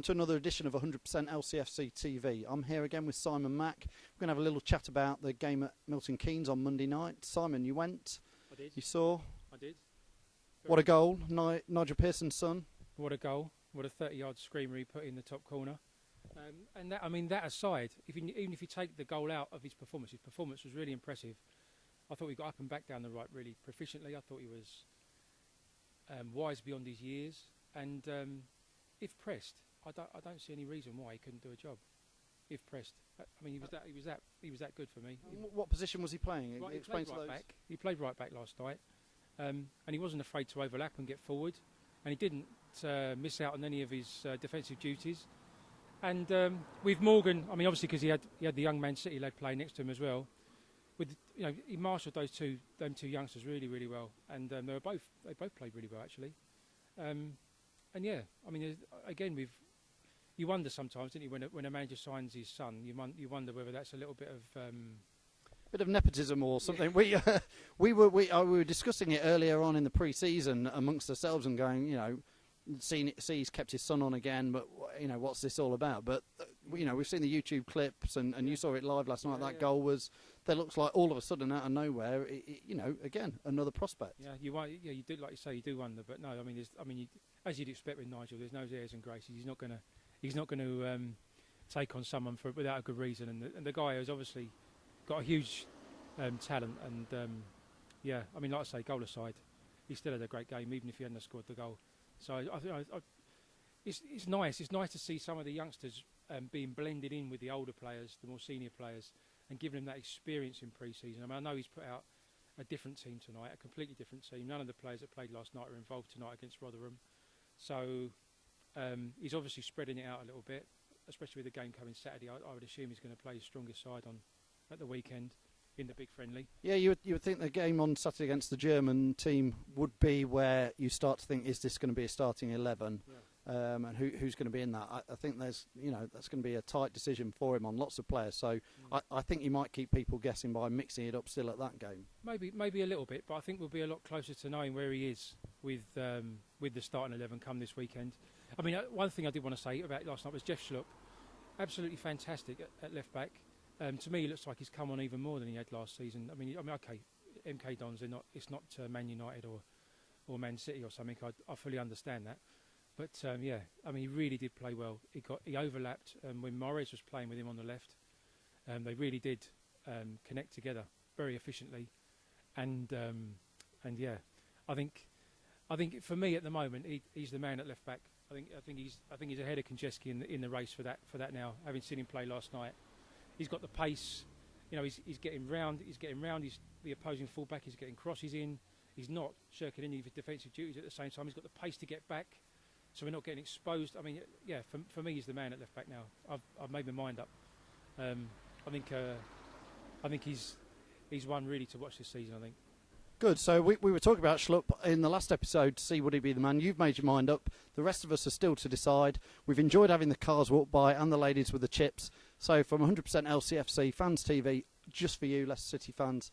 to another edition of 100% LCFC TV. I'm here again with Simon Mack. We're going to have a little chat about the game at Milton Keynes on Monday night. Simon, you went? I did. You saw? I did. What a goal, Nigel Pearson's son. What a goal. What a 30-yard screamer he put in the top corner. And that, I mean, that aside, even if you take the goal out of his performance was really impressive. I thought he got up and back down the right really proficiently. I thought he was wise beyond his years. And if pressed, I don't see any reason why he couldn't do a job. If pressed, I mean, he was that good for me. What position was he playing? Right, he played right back last night, and he wasn't afraid to overlap and get forward, and he didn't miss out on any of his defensive duties. And with Morgan, I mean, obviously because he had the young Man City lad playing next to him as well. He marshalled them two youngsters really well, and they both played really well actually. And yeah, I mean, again, you wonder sometimes, don't you, when a manager signs his son, you wonder whether that's a little bit of nepotism or something. Yeah. We were discussing it earlier on in the pre-season amongst ourselves and going, see he's kept his son on again, but what's this all about? But we've seen the YouTube clips and you saw it live last night. That goal that looks like all of a sudden out of nowhere. Again, another prospect. Yeah, you do, like you say, you do wonder, but no, I mean, as you'd expect with Nigel, there's no airs and graces. He's not going to take on someone without a good reason. And the guy has obviously got a huge talent. And I mean, like I say, goal aside, he still had a great game, even if he hadn't scored the goal. So I think it's nice. It's nice to see some of the youngsters being blended in with the older players, the more senior players, and giving them that experience in pre-season. I mean, I know he's put out a different team tonight, a completely different team. None of the players that played last night are involved tonight against Rotherham. So he's obviously spreading it out a little bit, especially with the game coming Saturday. I would assume he's going to play his strongest side at the weekend in the big friendly. Yeah, you would think the game on Saturday against the German team would be where you start to think, is this going to be a starting 11? Yeah. And who's going to be in that? I think that's going to be a tight decision for him on lots of players. So I think he might keep people guessing by mixing it up still at that game. Maybe a little bit, but I think we'll be a lot closer to knowing where he is with the starting 11 come this weekend. I mean, one thing I did want to say about last night was Jeff Schlupp, absolutely fantastic at left back. To me, he looks like he's come on even more than he had last season. I mean, okay, MK Dons, it's not Man United or Man City or something. I fully understand that. But I mean, he really did play well. He overlapped when Morris was playing with him on the left. They really did connect together very efficiently, and I think for me at the moment he's the man at left back. I think he's ahead of Konchesky in the race for that now. Having seen him play last night, he's got the pace. He's getting round. He's the opposing fullback. He's getting crosses in. He's not shirking any of his defensive duties at the same time. He's got the pace to get back. So we're not getting exposed. I mean, yeah, for me, he's the man at left back now. I've made my mind up. I think he's one really to watch this season, I think. Good. So we were talking about Schlupp in the last episode to see would he be the man. You've made your mind up. The rest of us are still to decide. We've enjoyed having the cars walk by and the ladies with the chips. So from 100% LCFC Fans TV, just for you, Leicester City fans,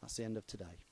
that's the end of today.